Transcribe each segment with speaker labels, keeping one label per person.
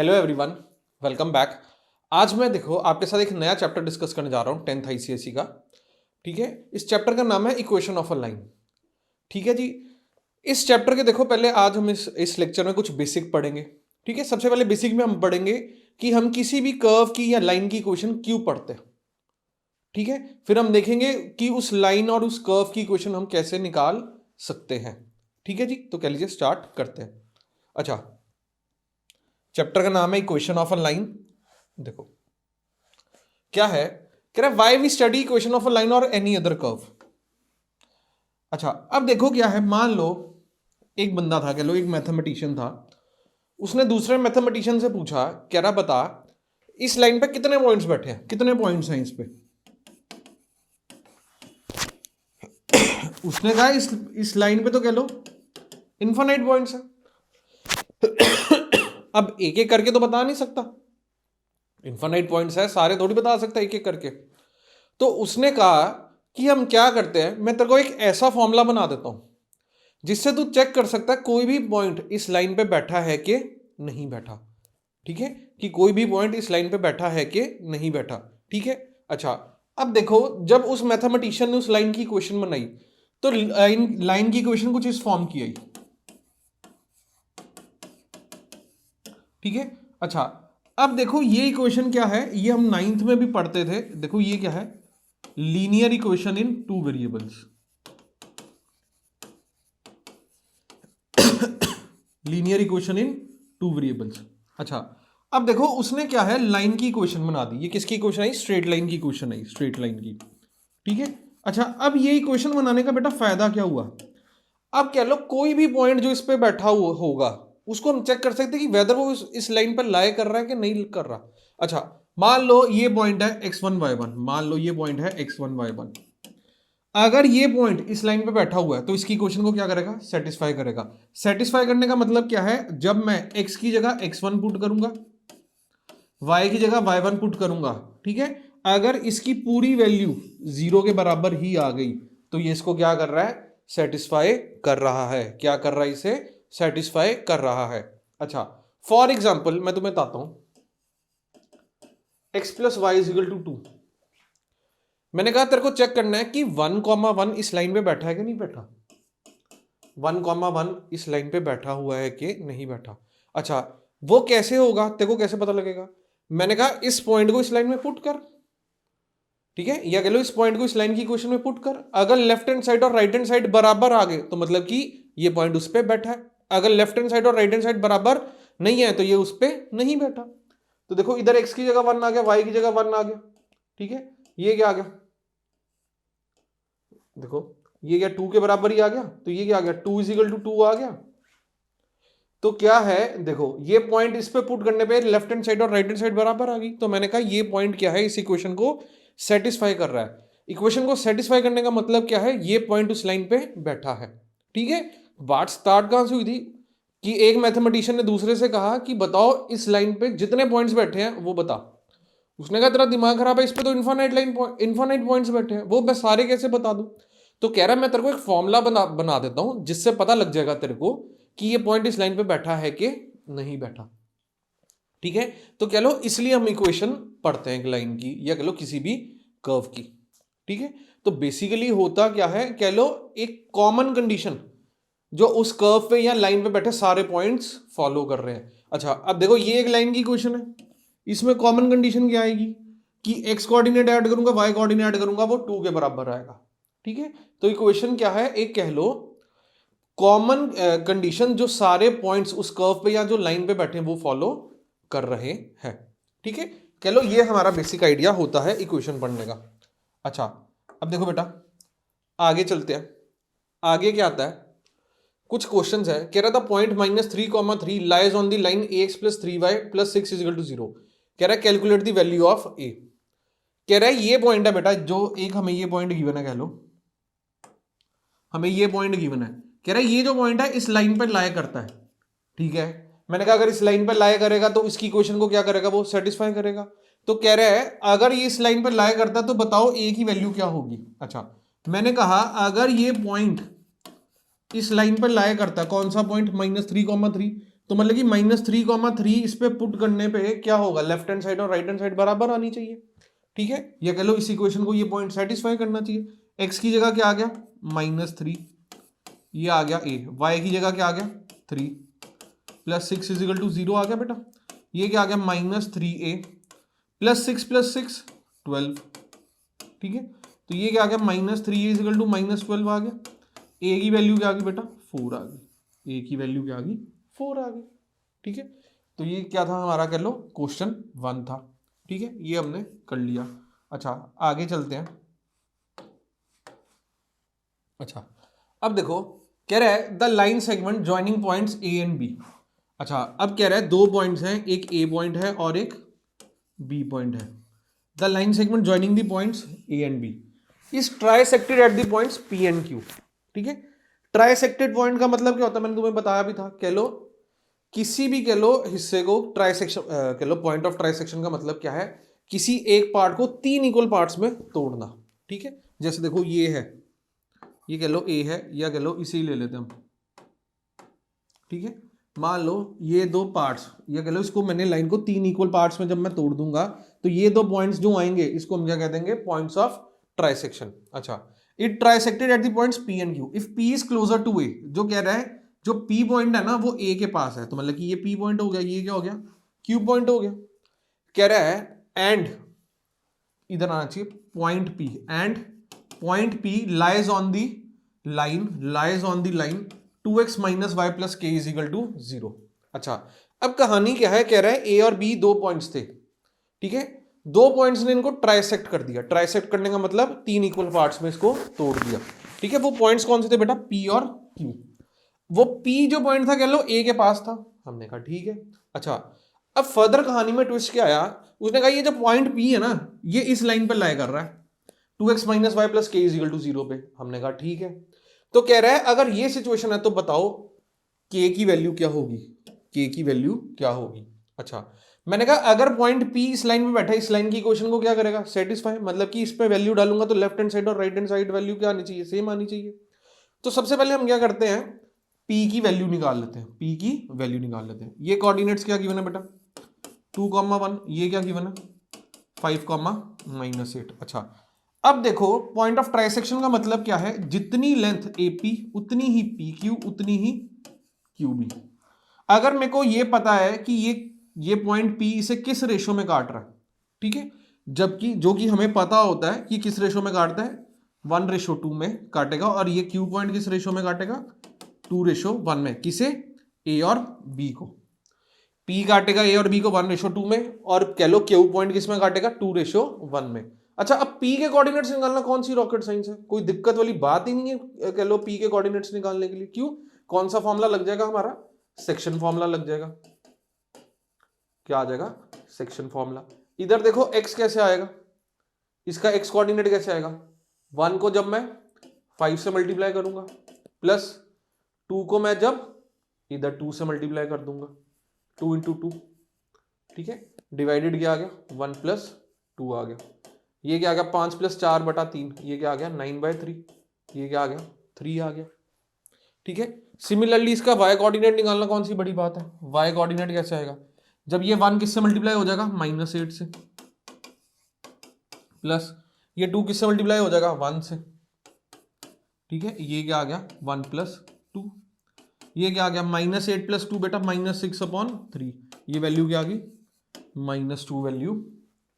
Speaker 1: Hello everyone, welcome back. आज मैं देखो आपके साथ एक नया चैप्टर डिस्कस करने जा रहा हूँ 10th ICSE का। ठीक है, इस चैप्टर का नाम है इक्वेशन ऑफ अ लाइन। ठीक है जी। इस चैप्टर के देखो पहले आज हम इस लेक्चर में कुछ बेसिक पढ़ेंगे। ठीक है, सबसे पहले बेसिक में हम पढ़ेंगे कि हम किसी भी कर्व की या लाइन की इक्वेशन क्यों पढ़ते हैं। ठीक है, फिर हम देखेंगे कि उस लाइन और उस कर्व की इक्वेशन हम कैसे निकाल सकते हैं। ठीक है जी, तो कह लीजिए स्टार्ट करते हैं। अच्छा, चैप्टर का नाम है इक्वेशन ऑफ अ लाइन। देखो क्या है, कह रहा है why we study equation of a line और एनी अदर कर्व। अच्छा, अब देखो क्या है, मान लो एक बंदा था, कह लो एक मैथमेटिशियन था, उसने दूसरे मैथमेटिशियन से पूछा, कह रहा बता इस लाइन पे कितने पॉइंट्स बैठे हैं, कितने पॉइंट्स हैं इस पे। उसने कहा इस लाइन पे तो कह लो इनफाइनाइट पॉइंट्स हैं। अब एक एक करके तो बता नहीं सकता, इनफाइनाइट पॉइंट्स है, सारे थोड़ी बता सकता एक एक करके। तो उसने कहा कि हम क्या करते हैं, मैं तेरे को एक ऐसा फॉर्मूला बना देता हूं जिससे तू चेक कर सकता है कोई भी पॉइंट इस लाइन पे बैठा है कि नहीं बैठा। ठीक है, कि कोई भी पॉइंट इस लाइन पे बैठा है कि नहीं बैठा। ठीक है। अच्छा, अब देखो जब उस मैथमेटिशियन ने उस लाइन की इक्वेशन बनाई तो लाइन की इक्वेशन कुछ इस फॉर्म की आई। ठीक है। अच्छा, अब देखो ये इक्वेशन क्या है, ये हम 9th में भी पढ़ते थे। देखो ये क्या है, linear equation in two variables. Linear equation in two variables. अच्छा, अब देखो उसने क्या है, लाइन की इक्वेशन बना दी। ये किसकी इक्वेशन आई, स्ट्रेट लाइन की इक्वेशन आई, स्ट्रेट लाइन की। ठीक है। अच्छा, अब ये इक्वेशन बनाने का बेटा फायदा क्या हुआ, अब कह लो कोई भी पॉइंट जो इस पे बैठा हुआ होगा उसको हम चेक कर सकते हैं कि वेदर वो इस लाइन पर लाई कर रहा है कि नहीं कर रहा। अच्छा, मान लो ये पॉइंट है x1y1, मान लो ये पॉइंट है x1y1। अगर ये पॉइंट इस लाइन पे बैठा हुआ है तो इसकी इक्वेशन को क्या करेगा, सेटिस्फाई करेगा। सेटिस्फाई करने का मतलब क्या है, जब मैं x की जगह x1 पुट करूंगा, y की जगह y1 पुट करूंगा, ठीक है, अगर इसकी पूरी वैल्यू 0 के बराबर ही आ गई तो ये इसको क्या कर रहा है, सेटिस्फाई कर रहा है। क्या कर रहा है, इसे सेटिस्फाई कर रहा है। अच्छा, फॉर एग्जाम्पल मैं तुम्हें बताता हूं, x plus y is equal to 2। मैंने कहा तेरे को चेक करना है कि 1,1 इस लाइन पे बैठा है कि नहीं बैठा, 1,1 इस लाइन पे बैठा हुआ है कि नहीं बैठा। अच्छा, वो कैसे होगा, तेरे को कैसे पता लगेगा, मैंने कहा इस पॉइंट को इस लाइन में पुट कर। ठीक है, या कह लो इस पॉइंट को इस लाइन की इक्वेशन में पुट कर। अगर लेफ्ट हैंड साइड और राइट हैंड साइड बराबर आ गए तो मतलब कि ये पॉइंट उस पर बैठा है। अगर लेफ्ट हैंड साइड और राइट हैंड साइड बराबर नहीं है तो ये उस पर नहीं बैठा। तो देखो इधर x की जगह 1 आ गया, y की जगह 1 आ गया। ठीक है, ये क्या आ गया, देखो ये क्या 2 के बराबर ही आ गया, तो ये क्या आ गया, 2 इज इक्वल टू 2 आ गया। तो क्या है, देखो ये पॉइंट इस पे पुट करने पे लेफ्ट हैंड साइड और राइट हैंड साइड बराबर आ गई, तो मैंने कहा ये पॉइंट क्या है, इस इक्वेशन को सेटिस्फाई कर रहा है। इक्वेशन को सेटिस्फाई करने का मतलब क्या है, ये पॉइंट उस लाइन पे बैठा है। ठीक है, बात स्टार्ट कहां से हुई थी कि एक मैथमेटिशियन ने दूसरे से कहा कि बताओ इस लाइन पे जितने पॉइंट्स बैठे हैं वो बता। उसने कहा तेरा दिमाग खराब है, इस पे तो इन्फाइनाइट पॉइंट्स बैठे हैं, वो मैं सारे कैसे बता दूं। तो कह रहा है मैं तेरे को एक फॉर्मूला बना देता हूं जिससे पता लग जाएगा तेरे को कि ये पॉइंट इस लाइन पे बैठा है कि नहीं बैठा। ठीक है, तो कह लो इसलिए हम इक्वेशन पढ़ते हैं लाइन की या कह लो किसी भी कर्व की। ठीक है, तो बेसिकली होता क्या है, कह लो एक कॉमन कंडीशन जो उस कर्व पे या लाइन पे बैठे सारे पॉइंट्स फॉलो कर रहे हैं। अच्छा, अब देखो ये एक लाइन की इक्वेशन है, इसमें कॉमन कंडीशन क्या आएगी कि x कोऑर्डिनेट ऐड करूंगा, y कोऑर्डिनेट ऐड करूंगा, वो 2 के बराबर आएगा। ठीक है, तो इक्वेशन क्या है, एक कह लो कॉमन कंडीशन जो सारे पॉइंट्स उस कर्व पे या जो लाइन पे बैठे हैं वो फॉलो कर रहे हैं। ठीक है, कह लो ये हमारा बेसिक आइडिया होता है इक्वेशन पढ़ने का। अच्छा, अब देखो बेटा आगे चलते हैं। आगे क्या आता है, कुछ क्वेश्चंस है, कह रहा था point -3,3 lies on the line ax + 3y + 6 = 0। कह रहा है calculate the value of a। कह रहा है ये पॉइंट है बेटा, जो एक हमें ये पॉइंट गिवन है, कह लो हमें ये पॉइंट गिवन है, कह रहा है ये जो पॉइंट है इस लाइन पर लाया करता है। ठीक है, मैंने कहा अगर इस लाइन पर लाया करेगा तो इसकी इक्वेशन को क्या करेगा, वो सेटिस्फाई करेगा। तो कह रहा है अगर ये इस लाइन पर लाया करता है तो बताओ a की वैल्यू क्या होगी। अच्छा, मैंने कहा अगर ये पॉइंट इस लाइन पर लाया करता है, कौन सा पॉइंट, -3,3, तो मतलब कि -3, 3 इस पे पुट करने पे क्या होगा, लेफ्ट हैंड साइड और राइट हैंड साइड बराबर आनी चाहिए, ठीक है, या कह लो इस इक्वेशन को ये पॉइंट सेटिस्फाई करना चाहिए। एक्स की जगह क्या आ गया -3, ये आ गया ए, वाई की जगह क्या आ गया 3 + 6 = 0 आ गया बेटा, ये क्या आ गया -3a + 6 + 6 12, ठीक है, तो ये क्या आ गया -3a = -12 आ गया। ए की वैल्यू क्या आ गई बेटा 4 आ गई, ए की वैल्यू क्या आ गई 4 आ गई, ठीक है। तो ये क्या था हमारा, कह लो क्वेश्चन 1 था, ठीक है, ये हमने कर लिया। अच्छा आगे चलते हैं। अच्छा अब देखो कह रहा है the line segment joining points A and B. अच्छा अब कह रहा है दो पॉइंट्स हैं, एक ए पॉइंट है और एक बी पॉइंट है। The line segment joining the points A and B is trisected at the points P and Q, ठीक है। ट्राइसेक्टेड पॉइंट का मतलब क्या होता है, मैंने तुम्हें बताया भी था, कह लो किसी भी कह लो हिस्से को ट्राइसेक्शन, कह लो पॉइंट ऑफ ट्राइसेक्शन का मतलब क्या है, किसी एक पार्ट को 3 इक्वल पार्ट्स में तोड़ना, ठीक है। जैसे देखो ये है, ये कह लो ए है, या कह लो इसे ही ले लेते हैं हम, ठीक है। मान लो ये दो पार्ट्स, या कह लो इसको मैंने लाइन को 3 इक्वल पार्ट्स में जब मैं तोड़ दूंगा तो ये दो पॉइंट्स जो आएंगे इसको हम क्या कह देंगे, पॉइंट्स ऑफ ट्राइसेक्शन। अच्छा it trisected at the points P and Q if P is closer to A, जो कह रहा है जो पी पॉइंट है ना वो ए के पास है, तो मतलब कि ये पी पॉइंट हो गया, ये क्या हो गया क्यू पॉइंट हो गया। कह रहा है एंड इधर आना चाहिए point P, and point P lies on the line, lies on the line 2x - y + k = 0। अच्छा अब कहानी क्या है, कह रहा है ए और बी दो पॉइंट्स थे, ठीक है, दो पॉइंट्स ने इनको ट्राइसेक्ट कर दिया। ट्राइसेक्ट करने का मतलब 3 इक्वल पार्ट्स में इसको तोड़ दिया, ठीक है। वो पॉइंट्स कौन से थे बेटा, पी और क्यू। वो पी जो पॉइंट था कह लो ए के पास था, हमने कहा ठीक है। अच्छा अब फर्दर कहानी में ट्विस्ट क्या आया, उसने कहा ये जो पॉइंट पी है ना ये इस लाइन पर लाई कर रहा है 2x - y + k = 0 पे, हमने कहा ठीक है। तो कह रहा है अगर ये सिचुएशन है तो बताओ k की वैल्यू क्या होगी, k की वैल्यू क्या होगी। अच्छा मैंने कहा अगर पॉइंट p इस लाइन में बैठा है, इस लाइन की इक्वेशन को क्या करेगा, सेटिस्फाई, मतलब कि इस पे वैल्यू डालूंगा तो लेफ्ट हैंड साइड और राइट हैंड साइड वैल्यू क्या आनी चाहिए, सेम आनी चाहिए। तो सबसे पहले हम क्या करते हैं, p की वैल्यू निकाल लेते हैं, p की वैल्यू निकाल लेते हैं। ये कोऑर्डिनेट्स क्या गिवन है बेटा 2, 1, ये क्या गिवन है 5, -8। अच्छा अब देखो पॉइंट ऑफ ट्राइसेक्शन का मतलब क्या है, जितनी लेंथ AP उतनी ही PQ उतनी ही QB। अगर मेरे को ये पता है कि ये पॉइंट P इसे किस रेशो में काट रहा है, ठीक है, जबकि जो कि हमें पता होता है कि किस रेशो में काटता है 1:2 में काटेगा, और ये Q पॉइंट किस रेशो में काटेगा 2:1 में, किसे A और B को। P काटेगा A और B को 1:2 में, और कह लो Q पॉइंट किस में काटेगा 2:1 में। अच्छा अब P के कोऑर्डिनेट्स निकालना कौन सी रॉकेट साइंस है, कोई दिक्कत वाली बात ही नहीं है, कह लो P के कोऑर्डिनेट्स निकालने के लिए। क्यों, कौन सा फॉर्मूला लग जाएगा हमारा, सेक्शन फॉर्मूला लग जाएगा। क्या आ जाएगा, सेक्शन फॉर्मूला। इधर देखो x कैसे आएगा, इसका x कोऑर्डिनेट कैसे आएगा, 1 को जब मैं 5 से मल्टीप्लाई करूंगा प्लस 2 को मैं जब इधर 2 से मल्टीप्लाई कर दूंगा, 2 × 2, ठीक है, डिवाइडेड क्या आ गया 1 + 2 आ गया। ये क्या आ गया 5 + 4/3, ये क्या आ गया 9/3, ये क्या आ गया 3 आ गया, ठीक है। सिमिलरली इसका y कोऑर्डिनेट निकालना कौन सी बड़ी बात है, y कोऑर्डिनेट कैसे आएगा, जब ये 1 किससे मल्टीप्लाई हो जाएगा -8 से, प्लस ये 2 किससे मल्टीप्लाई हो जाएगा 1 से, ठीक है, ये क्या आ गया 1 + 2, ये क्या आ गया -8 + 2 बेटा -6/3, ये वैल्यू क्या आ गई -2 वैल्यू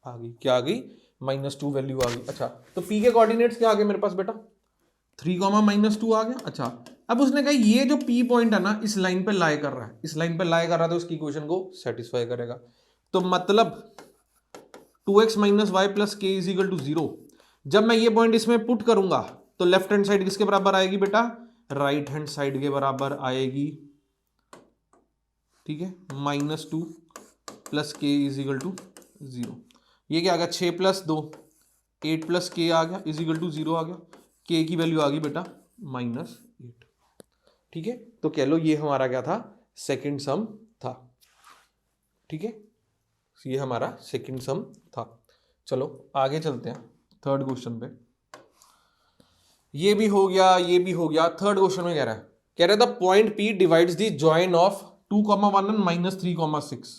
Speaker 1: आ गई, क्या आ गई -2 वैल्यू आ गई। अच्छा तो P के कोऑर्डिनेट्स क्या आ गए मेरे पास बेटा 3, -2 आ गया। अच्छा अब उसने कहा ये जो P पॉइंट है ना इस लाइन पे लाई कर रहा है, इस लाइन पे लाई कर रहा है, तो उसकी इक्वेशन को सेटिस्फाई करेगा। तो मतलब 2x - y + k = 0, जब मैं ये पॉइंट इसमें पुट करूंगा तो लेफ्ट हैंड साइड किसके बराबर आएगी बेटा, राइट हैंड साइड के बराबर आएगी, ठीक है, -2 + k = 0। ये क्या आ गया 6 + 2 8 + k आ गया = 0 आ गया, k की वैल्यू आ गई बेटा -8, ठीक है। तो कह लो ये हमारा क्या था, सेकंड सम था, ठीक है, ये हमारा सेकंड सम था। चलो आगे चलते हैं थर्ड क्वेश्चन पे। ये भी हो गया, ये भी हो गया। थर्ड क्वेश्चन में कह रहा है the point P divides the join of 2,1 and -3,6।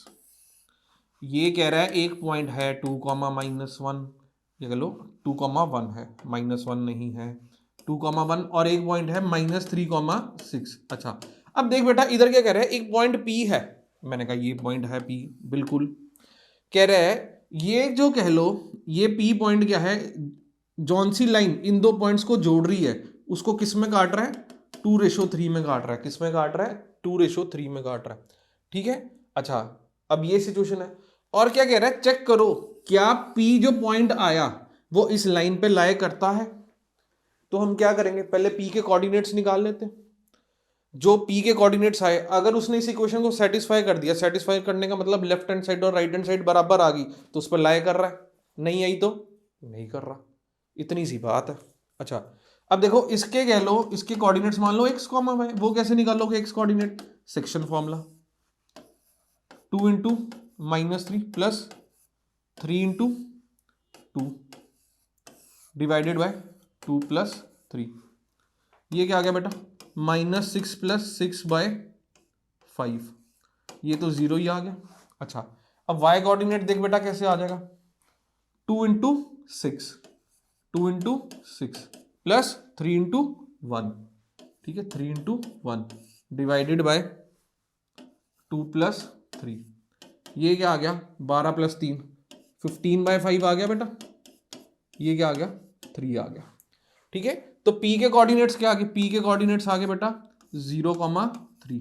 Speaker 1: ये कह रहा है एक पॉइंट है 2,-1, ये कह लो 2,1 है, -1 नहीं है, 2,1 और एक पॉइंट है -3,6। अच्छा अब देख बेटा इधर क्या कह रहा है, एक पॉइंट P है, मैंने कहा ये पॉइंट है P, बिल्कुल कह रहा है ये जो कह लो ये P पॉइंट क्या है, जौन सी लाइन इन दो पॉइंट्स को जोड़ रही है उसको किस में काट रहा है, 2:3 में काट रहा है। किस में काट रहा है, 2:3 में काट रहा है। ठीक है, अच्छा अब ये सिचुएशन है और क्या कह रहा है, चेक करो क्या P जो पॉइंट आया वो इस लाइन पे लाए करता है। तो हम क्या करेंगे, पहले P के कोऑर्डिनेट्स निकाल लेते हैं। जो P के कोऑर्डिनेट्स आए, अगर उसने इस इक्वेशन को सेटिस्फाई कर दिया, सेटिस्फाई करने का मतलब लेफ्ट हैंड साइड और राइट हैंड साइड बराबर आ गई तो उस पर लाए कर रहा है, नहीं आई तो नहीं कर रहा, इतनी सी बात है। अच्छा अब देखो इसके कह लो, इसके कोऑर्डिनेट्स मान लो x, y, वो कैसे निकालोगे x coordinate, section formula 2 × -3 plus 3 × 2 divided by 2 + 3, ये क्या आ गया बेटा -6 + 6/5, ये तो 0 ही आ गया। अच्छा अब y कोऑर्डिनेट देख बेटा कैसे आ जाएगा, 2 × 6 प्लस 3 × 1, ठीक है 3 × 1 डिवाइडेड बाय 2 + 3, ये क्या आ गया 12 + 3 15/5 आ गया बेटा, ये क्या आ गया 3 आ गया। ठीक है तो P के कोऑर्डिनेट्स क्या आ गए, P के कोऑर्डिनेट्स आ गए बेटा 0,3।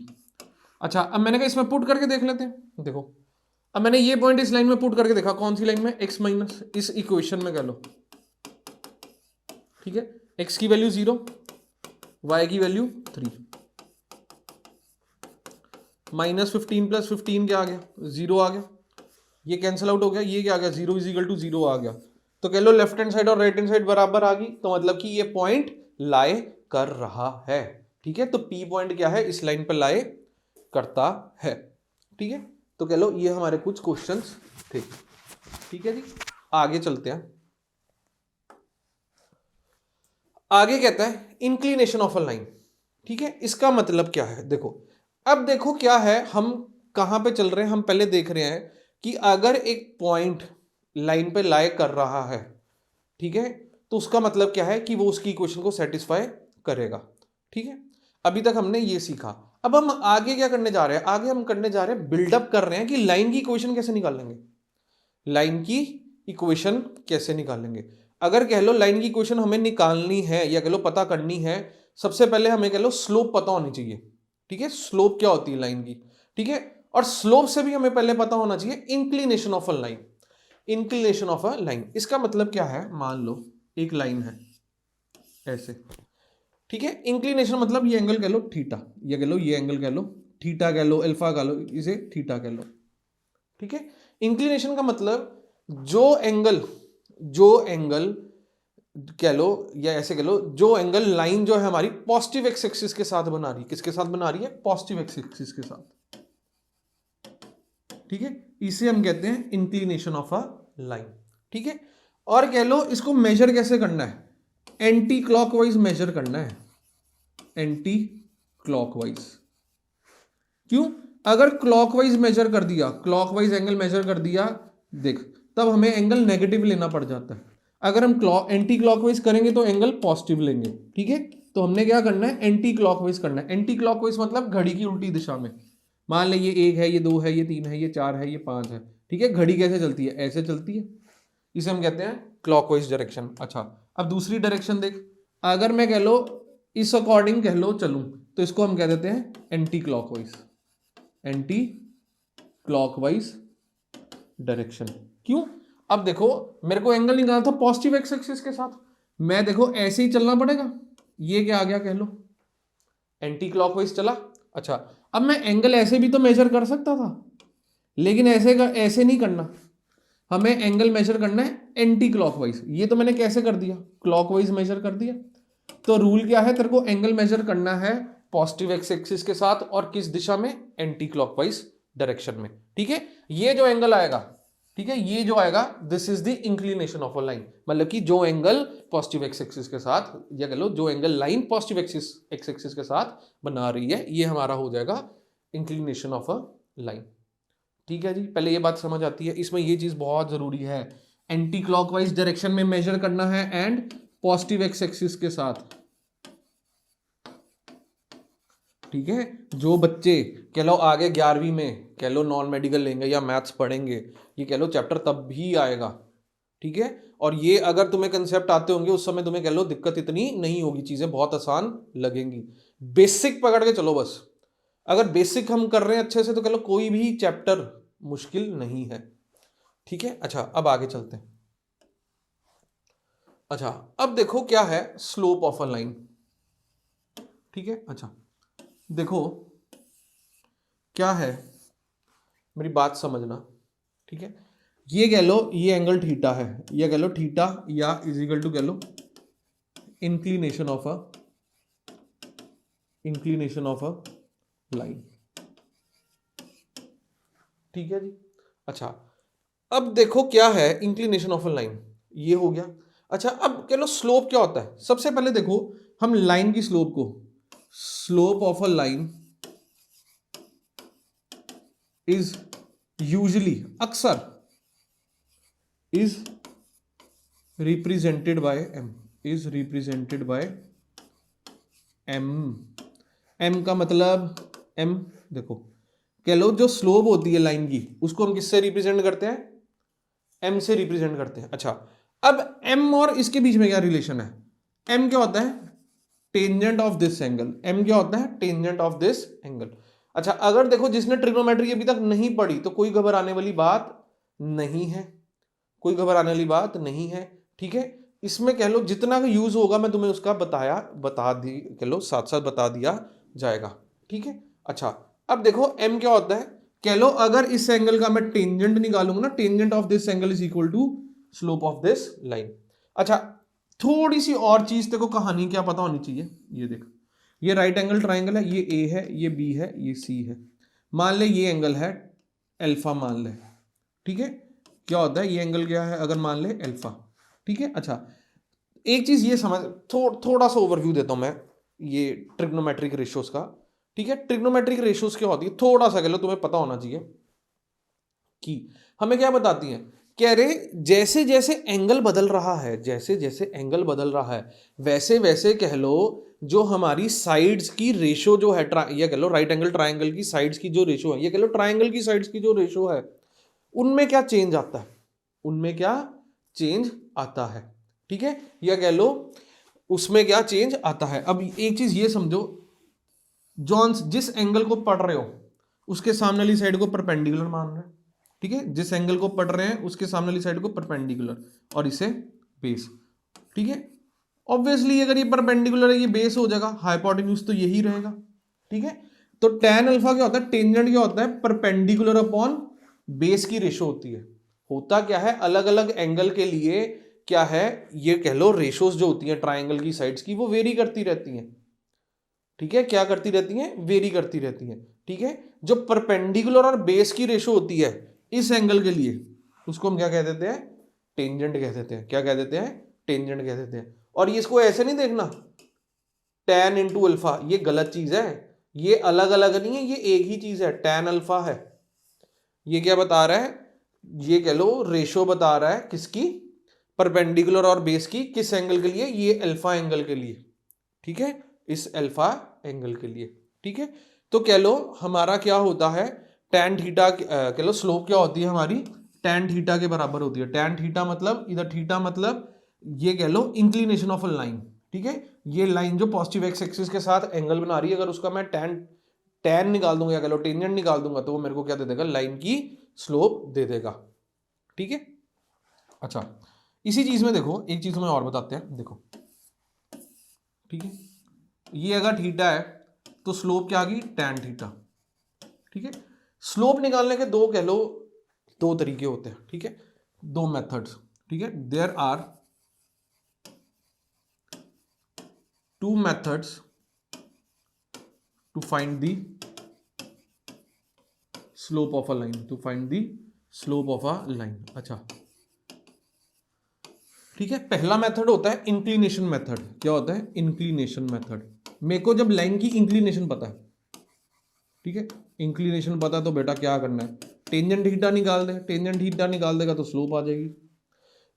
Speaker 1: अच्छा अब मैंने कहा इसमें पुट करके देख लेते हैं। देखो अब मैंने ये पॉइंट इस लाइन में पुट करके देखा, कौन सी लाइन में, x- इस इक्वेशन में कह लो, ठीक है x की वैल्यू 0, y की वैल्यू 3, -15 + 15 क्या आ गया 0 आ गया, ये कैंसिल आउट हो गया, ये क्या आ गया 0 = 0 आ गया। तो कह लो लेफ्ट हैंड साइड और राइट हैंड साइड बराबर आ गई, तो मतलब कि ये पॉइंट लाए कर रहा है। ठीक है तो P पॉइंट क्या है, इस लाइन पर लाए करता है। ठीक है तो कह लो ये हमारे कुछ क्वेश्चंस थे। ठीक है जी आगे चलते हैं। आगे कहता है इंक्लिनेशन ऑफ अ लाइन। ठीक है इसका मतलब क्या है, देखो अब देखो क्या है, हम कहां पे चल रहे हैं, हम पहले देख रहे हैं कि अगर एक पॉइंट लाइन पे लाए कर रहा है, ठीक है तो उसका मतलब क्या है कि वो उसकी इक्वेशन को सेटिस्फाई करेगा। ठीक है अभी तक हमने ये सीखा, अब हम आगे क्या करने जा रहे हैं, आगे हम करने जा रहे हैं बिल्डअप कर रहे हैं कि लाइन की इक्वेशन कैसे निकालेंगे, लाइन की इक्वेशन कैसे निकालेंगे। अगर कह लो लाइन की इक्वेशन हमें निकालनी है या कह लो पता करनी है, सबसे पहले हमें कह लो स्लोप पता होनी चाहिए। ठीक है स्लोप क्या होती है लाइन की, ठीक है और स्लोप से भी हमें पहले पता होना चाहिए inclination of a line. Inclination of a line इसका मतलब क्या है, मान लो एक लाइन है ऐसे, ठीक है इंक्लिनेशन मतलब ये एंगल कह लो थीटा, ये कह लो ये एंगल कह लो थीटा, कह लो अल्फा कह लो, इसे थीटा कह लो। ठीक है इंक्लिनेशन का मतलब जो एंगल कह लो या ऐसे कह लो, जो एंगल लाइन जो है हमारी पॉजिटिव एक्स एक्सिस के साथ बना रही है, किसके साथ बना रही है, पॉजिटिव एक्स एक्सिस के साथ। ठीक है इसे हम कहते हैं इंक्लिनेशन ऑफ अ लाइन। ठीक है और कह लो इसको मेजर कैसे करना है, एंटी क्लॉकवाइज मेजर करना है, एंटी क्लॉकवाइज। क्यों, अगर क्लॉकवाइज मेजर कर दिया, क्लॉकवाइज एंगल मेजर कर दिया, देख तब हमें एंगल नेगेटिव लेना पड़ जाता है। अगर हम एंटी क्लॉकवाइज करेंगे तो एंगल पॉजिटिव लेंगे। ठीक है तो हमने क्या करना है, एंटी क्लॉकवाइज करना है। एंटी क्लॉकवाइज मतलब घड़ी की उल्टी दिशा में। मान ले ये 1 है, ये 2 है, ये 3 है, ये 4 है, ये 5 है। ठीक है घड़ी कैसे चलती है, ऐसे चलती है, इसे हम कहते हैं क्लॉकवाइज डायरेक्शन। अच्छा अब दूसरी डायरेक्शन देख, अगर मैं कह लो इस अकॉर्डिंग कह लो चलूं तो इसको हम कह देते हैं anti clockwise, anti clockwise direction. क्यों, अब देखो मेरे को एंगल निकालना था पॉजिटिव एक्स एक्सिस के साथ, मैं देखो ऐसे ही चलना पड़ेगा, ये क्या आ गया कह लो एंटी क्लॉकवाइज चला। अच्छा अब मैं एंगल ऐसे भी तो मेजर कर सकता था, लेकिन ऐसे नहीं करना, हमें एंगल मेजर करना है एंटी क्लॉकवाइज। ये तो मैंने कैसे कर दिया, क्लॉकवाइज मेजर कर दिया। तो रूल क्या है, तेरे को एंगल मेजर करना है पॉजिटिव एक्स एक्सिस के साथ और किस दिशा में, एंटी क्लॉकवाइज डायरेक्शन में। ठीक है ये जो एंगल आएगा, ठीक है ये जो आएगा this is the inclination of a line, मतलब कि जो एंगल पॉजिटिव एक्स एक्सिस के साथ या कह लो जो angle line positive x axis के साथ बना रही है, ये हमारा हो जाएगा इंक्लिनेशन ऑफ अ लाइन। ठीक है जी, पहले ये बात समझ आती है। इसमें ये चीज बहुत जरूरी है, एंटी क्लॉकवाइज डायरेक्शन में मेजर करना है एंड पॉजिटिव एक्स एक्सिस के साथ। ठीक है, जो बच्चे कह लो आगे 11वीं में कह लो नॉन मेडिकल लेंगे या मैथ्स पढ़ेंगे, ये कह लो चैप्टर तब भी आएगा। ठीक है, और ये अगर तुम्हें कंसेप्ट आते होंगे उस समय तुम्हें कह लो दिक्कत इतनी नहीं होगी, चीजें बहुत आसान लगेंगी। बेसिक पकड़ के चलो बस। अगर बेसिक हम कर रहे हैं अच्छे से तो कह लो कोई भी चैप्टर मुश्किल नहीं है। ठीक है, अच्छा अब आगे चलते हैं। अच्छा अब देखो क्या है स्लोप ऑफ अ लाइन। ठीक है, अच्छा देखो क्या है, मेरी बात समझना। ठीक है, ये कह लो ये एंगल थीटा है, ये कह लो थीटा या इजिकल टू कह लो इंक्लिनेशन ऑफ अ लाइन। ठीक है जी, अच्छा अब देखो क्या है इंक्लिनेशन ऑफ अ लाइन, ये हो गया। अच्छा अब कह लो स्लोप क्या होता है। सबसे पहले देखो हम लाइन की स्लोप को, slope of a line is usually, अक्सर is represented by M, is represented by M. M का मतलब एम, देखो कह लो जो स्लोप होती है लाइन की उसको हम किससे रिप्रेजेंट करते हैं, एम से रिप्रेजेंट करते हैं। अच्छा अब एम और इसके बीच में क्या रिलेशन है, एम क्या होता है tangent of this angle, M क्या होता है टेंजेंट ऑफ दिस एंगल। अच्छा अगर देखो जिसने ट्रिग्नोमेट्री अभी तक नहीं पढ़ी तो कोई घबराने वाली बात नहीं है, कोई घबराने वाली बात नहीं है। ठीक है, इसमें कह लो जितना यूज होगा मैं तुम्हें उसका बता दी कह लो साथ साथ बता दिया जाएगा। ठीक है, अच्छा अब देखो एम क्या होता है, कह लो अगर इस एंगल का मैं टेंजेंट निकालूंगा ना, tangent of this angle is equal to slope of this line. अच्छा थोड़ी सी और चीज देखो, कहानी क्या पता होनी चाहिए। ये देख, ये राइट एंगल ट्राइंगल है, ये ए है, ये बी है, ये सी है। मान ले ये एंगल है अल्फा, मान ले। ठीक है, क्या होता है ये एंगल क्या है अगर मान ले अल्फा। ठीक है, अच्छा एक चीज ये समझ, थोड़ा सा ओवरव्यू देता हूं मैं ये ट्रिग्नोमेट्रिक रेशियोज का। ठीक है, ट्रिग्नोमेट्रिक रेशियोज क्या होती है थोड़ा सा कह लो तुम्हें पता होना चाहिए कि हमें क्या बताती हैं। कह रहे जैसे जैसे एंगल बदल रहा है, जैसे जैसे एंगल बदल रहा है वैसे वैसे कह लो जो हमारी साइड्स की रेशो जो है, ये कह लो राइट एंगल ट्राइंगल की साइड्स की जो रेशो है, ये कह लो ट्राइंगल की साइड्स की जो रेशो है, उनमें क्या चेंज आता है, उनमें क्या चेंज आता है। ठीक है, या कह लो उसमें क्या चेंज आता है। अब एक चीज ये समझो, जॉन जिस एंगल को पढ़ रहे हो उसके सामने वाली साइड को परपेंडिकुलर मान रहे हैं। ठीक है, जिस एंगल को पढ़ रहे हैं उसके सामने वाली साइड को परपेंडिकुलर और इसे बेस। ठीक है, ऑब्वियसली अगर ये परपेंडिकुलर है ये बेस हो जाएगा, हाइपोटेन्यूज तो यही रहेगा। ठीक है, तो tan अल्फा क्या होता है, टेंजेंट क्या होता है परपेंडिकुलर अपॉन बेस की रेशो होती है। होता क्या है अलग अलग एंगल के लिए क्या है, ये कह लो रेशोज जो होती है ट्राइंगल की साइड्स की वो वेरी करती रहती हैं। ठीक है, क्या करती रहती हैं, वेरी करती रहती हैं। ठीक है, जो परपेंडिकुलर और बेस की रेशो होती है इस एंगल के लिए उसको हम क्या कह देते हैं, टेंजेंट कह देते हैं। क्या कह देते हैं, टेंजेंट कह देते हैं। और ये इसको ऐसे नहीं देखना tan इंटू अल्फा, ये गलत चीज है, ये अलग अलग नहीं है, ये एक ही चीज है, tan अल्फा है। ये क्या बता रहा है, ये कह लो रेशो बता रहा है किसकी, परपेंडिकुलर और बेस की, किस एंगल के लिए, ये अल्फा एंगल के लिए। ठीक है, इस अल्फा एंगल के लिए। ठीक है, तो कह लो हमारा क्या होता है tan थीटा, कह लो स्लोप क्या होती है हमारी tan थीटा के बराबर होती है। tan थीटा मतलब इधर थीटा मतलब ये कह लो इंक्लिनेशन ऑफ अ लाइन। ठीक है, ये लाइन जो पॉजिटिव एक्स एक्सिस के साथ एंगल बना रही है, अगर उसका मैं tan निकाल दूंगा या कह लो टेंजेंट निकाल दूंगा तो वो मेरे को क्या दे देगा, लाइन की स्लोप दे देगा। ठीक है, अच्छा इसी चीज में देखो एक चीज में और बताते हैं, देखो ठीक है, ये अगर थीटा है तो स्लोप क्या आ गई tan थीटा। ठीक है, स्लोप निकालने के दो कह लो दो तरीके होते हैं। ठीक है, दो मेथड्स। ठीक है, there are two methods to find the slope of a line, to find the slope of a line. अच्छा ठीक है, पहला मेथड होता है इंक्लिनेशन मेथड। क्या होता है, इंक्लिनेशन मेथड। मेरे को जब लाइन की इंक्लिनेशन पता है, ठीक है, इंक्लिनेशन पता तो बेटा क्या करना है, टेंजेंट थीटा निकाल दे, टेंजेंट थीटा निकाल देगा तो स्लोप आ जाएगी।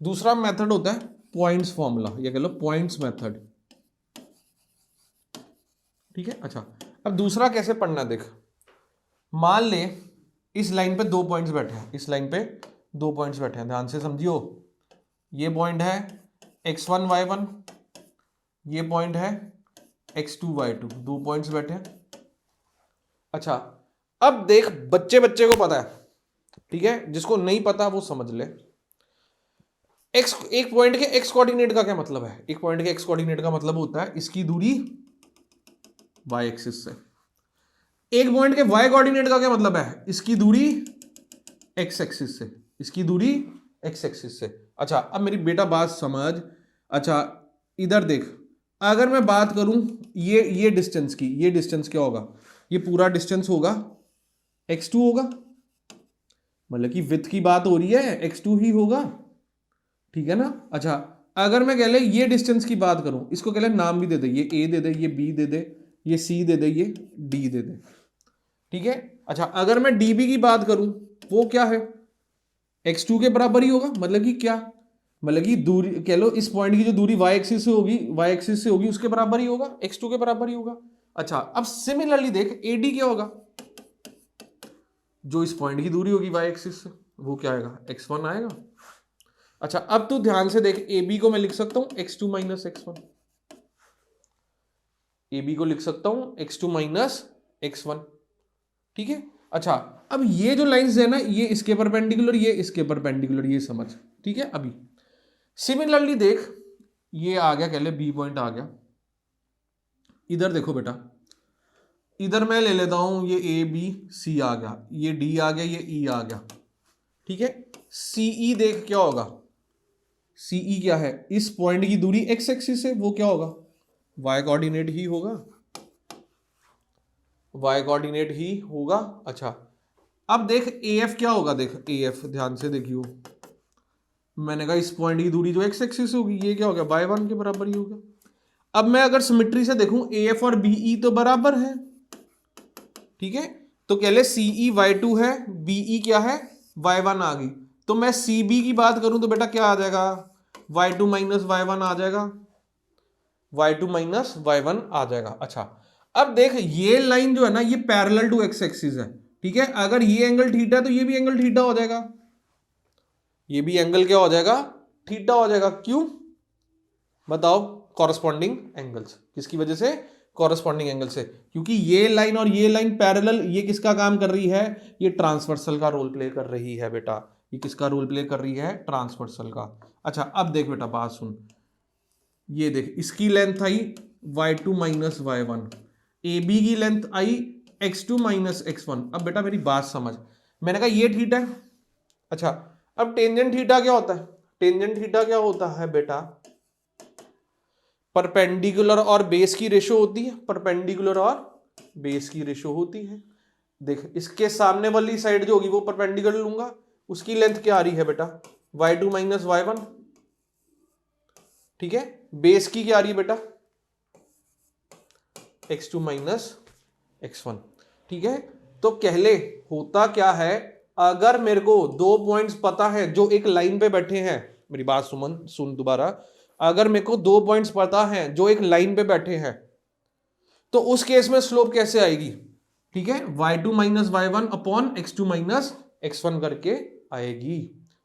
Speaker 1: दूसरा मेथड होता है पॉइंट्स फॉर्मूला, या कह लो पॉइंट्स मेथड, ठीक है। अच्छा, अब दूसरा कैसे पढ़ना है, देख मान ले इस लाइन पे 2 पॉइंट्स बैठे हैं, इस लाइन पे 2 पॉइंट्स बैठे हैं, ध्यान से समझियो। ये पॉइंट है x1 y1, ये पॉइंट है x2 y2, 2 पॉइंट्स बैठे हैं। अच्छा, अब देख बच्चे को पता है, ठीक है, जिसको नहीं पता वो समझ ले। एक पॉइंट के x कोऑर्डिनेट का क्या मतलब है, एक पॉइंट के x कोऑर्डिनेट का मतलब होता है इसकी दूरी y एक्सिस से। एक पॉइंट के y कोऑर्डिनेट का क्या मतलब है, इसकी दूरी x एक्सिस से, इसकी दूरी x एक्सिस से। अच्छा, अब मेरी बेटा बात समझ। अच्छा, इधर देख, अगर मैं बात करूं ये डिस्टेंस की, ये डिस्टेंस क्या होगा, ये पूरा डिस्टेंस होगा x2 होगा, मतलब कि विड्थ की बात हो रही है x2 ही होगा, ठीक है ना। अच्छा, अगर मैं कह ले ये डिस्टेंस की बात करूं, इसको कह ले नाम भी दे दे, ये a दे दे, ये b दे दे, ये c दे दे, ये d दे दे, ठीक है। अच्छा, अगर मैं db की बात करूं, वो क्या है, x2 के बराबर ही होगा, मतलब कि क्या, मतलब कि दूरी कह लो इस पॉइंट की जो दूरी y एक्सिस से होगी, y एक्सिस से होगी उसके बराबर ही होगा, x2 के बराबर ही होगा। अच्छा, अब सिमिलरली देख AD क्या होगा, जो इस पॉइंट की दूरी होगी y एक्सिस से, वो क्या आएगा, x1 आएगा। अच्छा, अब तू ध्यान से देख, AB को मैं लिख सकता हूं x2 माइनस x1, AB को लिख सकता हूं x2 माइनस x1, ठीक है। अच्छा, अब ये जो लाइंस है ना, ये इसके परपेंडिकुलर, ये इसके परपेंडिकुलर, ये समझ, ठीक है। अभी सिमिलरली देख, ये आ गया, कह ले बी पॉइंट आ गया। इधर देखो बेटा, इधर मैं ले लेता हूं ये ए बी सी आ गया, ये डी आ गया, ये ई आ गया, ठीक है। सीई देख क्या होगा, सीई क्या है, इस पॉइंट की दूरी एक्स एक्सिस से, वो क्या होगा, वाई कोऑर्डिनेट ही होगा, वाई कोऑर्डिनेट ही होगा। अच्छा, अब देख एफ क्या होगा, देख एफ ध्यान से देखियो, मैंने कहा इस पॉइंट की दूरी जो एक्स एक्सिस होगी, ये क्या हो गया, y1 के बराबर ही होगा। अब मैं अगर सिमेट्री से देखूं, AF और BE तो बराबर है, ठीक है, तो कह ले CE y2 है, BE क्या है, y1 आ गई। तो मैं CB की बात करूं तो बेटा क्या आ जाएगा, y2 माइनस y1 आ जाएगा, y2 माइनस y1 आ जाएगा। अच्छा, अब देख ये लाइन जो है ना, ये पैरेलल टू एक्स एक्सिस है, ठीक है। अगर ये एंगल थीटा है तो ये भी एंगल थीटा हो जाएगा, ये भी एंगल क्या हो जाएगा, थीटा हो जाएगा। क्यों बताओ, कॉरस्पॉन्डिंग एंगल्स, किसकी वजह से, कॉरस्पॉन्डिंग एंगल से, क्योंकि ये लाइन और ये लाइन पैरेलल, ये किसका काम कर रही है, ये ट्रांसवर्सल का रोल प्ले कर रही है बेटा, ये किसका रोल प्ले कर रही है, ट्रांसवर्सल का। अच्छा, अब देख बेटा बात सुन, ये देख इसकी लेंथ आई y2 माइनस y1, AB की लेंथ आई x2 माइनस x1। अब बेटा मेरी बात समझ, मैंने कहा ये थीटा है। अच्छा, अब टेंजेंट थीटा क्या होता है, टेंजेंट थीटा क्या होता है बेटा, परपेंडिकुलर और बेस की रेशो होती है, परपेंडिकुलर और बेस की रेशो होती है। देख इसके सामने वाली साइड जो होगी वो परपेंडिकुलर लूंगा, उसकी लेंथ क्या आ रही है बेटा, y2 माइनस y1, ठीक है। बेस की क्या आ रही है बेटा, x2 माइनस x1, ठीक है। तो कहले होता क्या है, अगर मेरे को 2 पॉइंट्स पता है जो एक लाइन पे बैठे हैं, मेरी बात सुन दोबारा, अगर मेरे को 2 पॉइंट्स पता है जो एक लाइन पे बैठे हैं, तो उस केस में स्लोप कैसे आएगी, ठीक है, y2 minus y1 upon x2 minus x1 करके आएगी,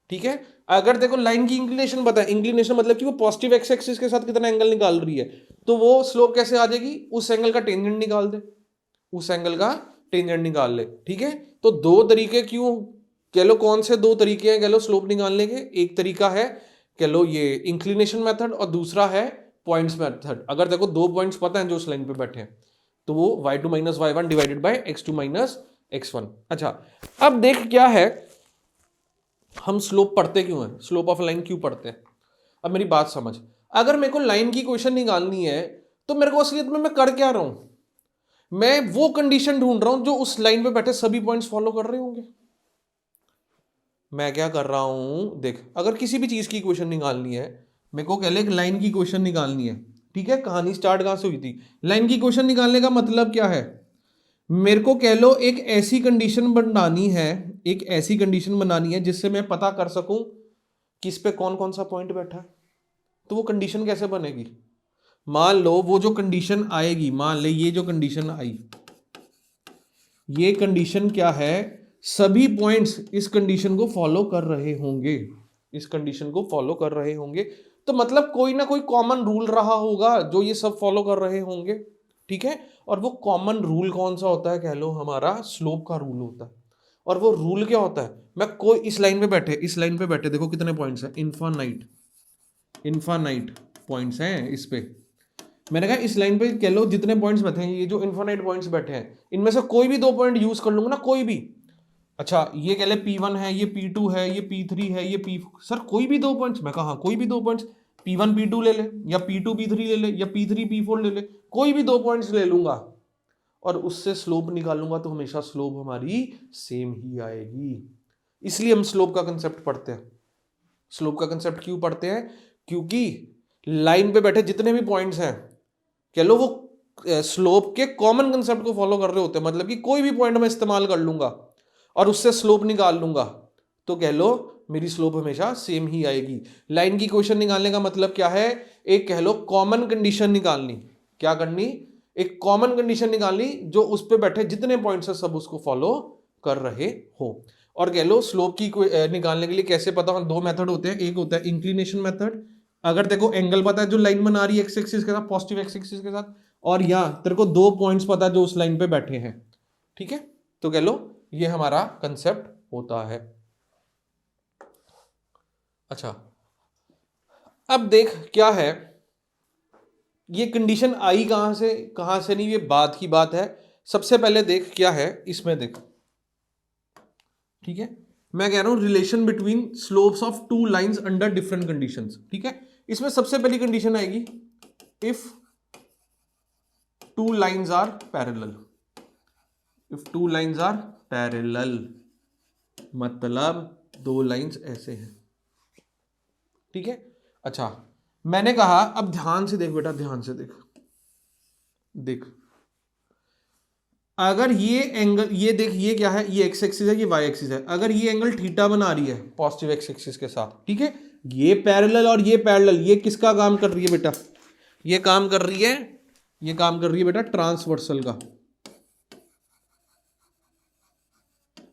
Speaker 1: ठीक है। अगर देखो लाइन की इंक्लिनेशन पता है, इंक्लिनेशन मतलब कि वो पॉजिटिव एक्स एक्सिस के साथ कितना एंगल निकाल रही है, तो वो स्लोप कैसे आ जाएगी, उस एंगल का टेंजेंट निकाल दे, उस एंगल का टेंजेंट निकाल ले, ठीक है। तो 2 तरीके, क्यों कह लो, कौन से 2 तरीके हैं कह लो स्लोप निकालने के, एक तरीका है कह लो ये इंक्लिनेशन मेथड, और दूसरा है पॉइंट्स मेथड। अगर देखो 2 पॉइंट्स पता है जो उस लाइन पे बैठे हैं, तो वो y2 minus y1 divided by x2 minus x1। अच्छा, अब देख क्या है, हम स्लोप पढ़ते क्यों हैं, स्लोप ऑफ लाइन क्यों पढ़ते हैं। अब मेरी बात समझ, अगर मेरे को लाइन की इक्वेशन निकालनी है, तो मेरे को असलियत में मैं कर क्या रहा हूं, मैं वो कंडीशन ढूंढ रहा हूं जो उस लाइन पे बैठे सभी पॉइंट्स फॉलो कर रहे होंगे। मैं क्या कर रहा हूं, देख अगर किसी भी चीज की इक्वेशन निकालनी है, मेरे को कह ले एक लाइन की इक्वेशन निकालनी है, ठीक है। कहानी स्टार्ट कहां से हुई थी, लाइन की इक्वेशन निकालने का मतलब क्या है, मेरे को कह लो एक ऐसी कंडीशन बनानी है, एक ऐसी कंडीशन बनानी है जिससे मैं पता कर सकूं कि इस पे कौन कौन सा पॉइंट बैठा है। तो वो कंडीशन कैसे बनेगी? मान लो वो जो कंडीशन आएगी, मान ले ये जो कंडीशन आई, ये कंडीशन क्या है, सभी पॉइंट्स इस कंडीशन को फॉलो कर रहे होंगे, इस कंडीशन को फॉलो कर रहे होंगे। तो मतलब कोई ना कोई कॉमन रूल रहा होगा जो ये सब फॉलो कर रहे होंगे, ठीक है। और वो कॉमन रूल कौन सा होता है? कह लो हमारा स्लोप का रूल होता है। और वो रूल क्या होता है? मैं कोई इस लाइन पे बैठे, इस लाइन पे बैठे, देखो कितने पॉइंट्स हैं, इनफाइनाइट, इनफाइनाइट पॉइंट्स हैं इस पे। मैंने कहा इस लाइन पे कह लो जितने पॉइंट्स बैठे हैं, ये जो इनफाइनाइट पॉइंट्स बैठे हैं, इनमें से कोई भी दो पॉइंट यूज कर लूंगा ना, कोई भी। अच्छा ये कह ले P1 है, ये P2 है, ये P3 है, ये P, सर कोई भी दो पॉइंट्स। मैं कहा कोई भी दो पॉइंट्स, P1 P2 ले ले, या P2 P3 ले ले, या P3 P4 ले ले, कोई भी दो पॉइंट्स ले लूंगा और उससे स्लोप निकालूंगा तो हमेशा स्लोप हमारी सेम ही आएगी। इसलिए हम स्लोप का कंसेप्ट पढ़ते हैं। स्लोप का कंसेप्ट क्यों पढ़ते हैं? क्योंकि लाइन पे बैठे जितने भी पॉइंट्स हैं, कह लो वो स्लोप के कॉमन कंसेप्ट को फॉलो कर रहे होते हैं। मतलब कि कोई भी पॉइंट मैं इस्तेमाल कर लूंगा और उससे स्लोप निकाल लूंगा तो कह लो मेरी स्लोप हमेशा सेम ही आएगी। लाइन की इक्वेशन निकालने का मतलब क्या है? एक कह लो कॉमन कंडीशन निकालनी। क्या करनी? एक कॉमन कंडीशन निकालनी जो उस पे बैठे जितने पॉइंट्स है सब उसको फॉलो कर रहे हो। और कह लो स्लोप की निकालने के लिए कैसे पता? दो मेथड होते हैं। एक होता है इंक्लिनेशन मेथड, अगर तेरे को एंगल पता है जो लाइन बना रही है एक्स एक्सिस के साथ, पॉजिटिव एक्स एक्सिस के साथ, और यहाँ तेरे को दो पॉइंट्स पता है जो उस लाइन पे बैठे हैं, ठीक है। तो कह लो ये हमारा कंसेप्ट होता है। अच्छा अब देख क्या है, ये कंडीशन आई कहां से नहीं, ये बात की बात है। सबसे पहले देख क्या है इसमें, देख ठीक है, मैं कह रहा हूं relation between slopes of two lines under different conditions, ठीक है। इसमें सबसे पहली कंडीशन आएगी if two lines are parallel, if two lines are parallel मतलब दो लाइंस ऐसे हैं, ठीक है। अच्छा मैंने कहा, अब ध्यान से देख बेटा, ध्यान से देख, देख अगर ये एंगल, ये देख ये क्या है, ये एक्स एक्सिस है, ये वाई एक्सिस है। अगर ये एंगल थीटा बना रही है पॉजिटिव एक्स एक्सिस के साथ, ठीक है, ये पैरेलल और ये पैरेलल, ये किसका काम कर रही है बेटा? ये काम कर रही है, ये काम कर रही है बेटा ट्रांसवर्सल का,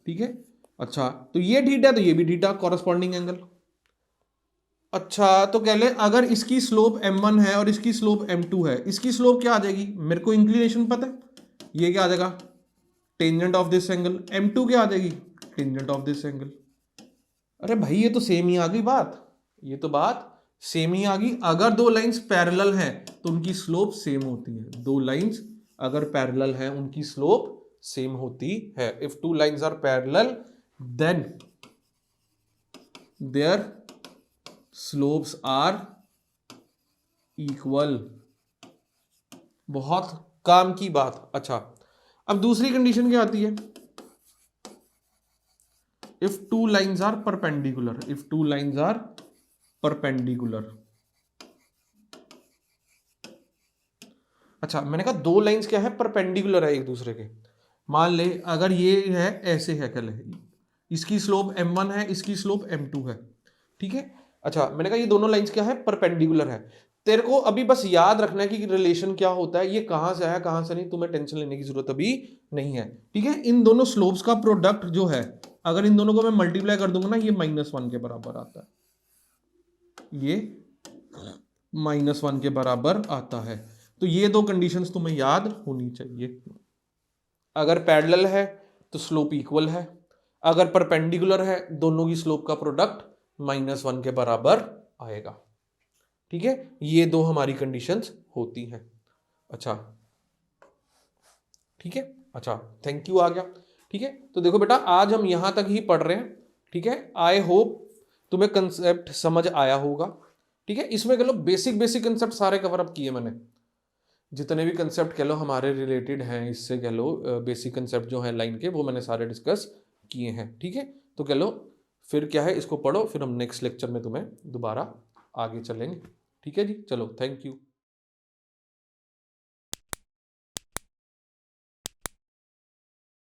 Speaker 1: ठीक है। अच्छा तो ये थीटा तो ये भी थीटा, कॉरस्पॉन्डिंग एंगल। अच्छा तो कह ले अगर इसकी स्लोप m1 है और इसकी स्लोप m2 है, इसकी स्लोप क्या आ जाएगी? मेरे को इंक्लिनेशन पता है, ये क्या आ जाएगा? Tangent of this angle. m2 क्या आ जाएगी? Tangent of this angle. अरे भाई ये तो सेम ही आ गई बात, ये तो बात सेम ही आ गई। अगर दो लाइंस पैरेलल हैं तो उनकी स्लोप सेम होती है। दो लाइंस अगर पैरेलल हैं उनकी स्लोप सेम होती है। If two lines are parallel then their slopes are equal. बहुत काम की बात। अच्छा अब दूसरी कंडीशन क्या आती है? If two lines are perpendicular, if two lines are perpendicular. अच्छा मैंने कहा दो लाइंस क्या है? परपेंडिकुलर है एक दूसरे के। मान ले अगर ये है ऐसे है, कल इसकी स्लोप m1 है, इसकी स्लोप m2 है, ठीक है। अच्छा मैंने कहा ये दोनों लाइंस क्या है? परपेंडिकुलर है। तेरे को अभी बस याद रखना है कि रिलेशन क्या होता है, ये कहां से है कहां से नहीं, तुम्हें टेंशन लेने की जरूरत अभी नहीं है, ठीक है। इन दोनों स्लोप्स का प्रोडक्ट जो है, अगर इन दोनों को मैं मल्टीप्लाई कर दूंगा ना, ये -1 के बराबर आता है, ये -1 के बराबर आता है। तो ये दो कंडीशंस तुम्हें याद होनी चाहिए। अगर पैरेलल है तो स्लोप इक्वल है, अगर परपेंडिकुलर है दोनों की स्लोप का प्रोडक्ट -1 के बराबर आएगा, ठीक है। ये दो हमारी कंडीशंस होती हैं। अच्छा ठीक है, अच्छा थैंक यू आ गया, ठीक है। तो देखो बेटा आज हम यहां तक ही पढ़ रहे हैं, ठीक है। आई होप तुम्हें कंसेप्ट समझ आया होगा, ठीक है। इसमें कह लो बेसिक बेसिक कंसेप्ट सारे कवर अप किए मैंने, जितने भी कंसेप्ट कह लो हमारे रिलेटेड हैं इससे, कह लो बेसिक कंसेप्ट जो है लाइन के वो मैंने सारे डिस्कस किए हैं, ठीक है। तो कह लो फिर क्या है, इसको पढ़ो, फिर हम नेक्स्ट लेक्चर में तुम्हें दोबारा आगे चलेंगे, ठीक है जी। चलो थैंक यू।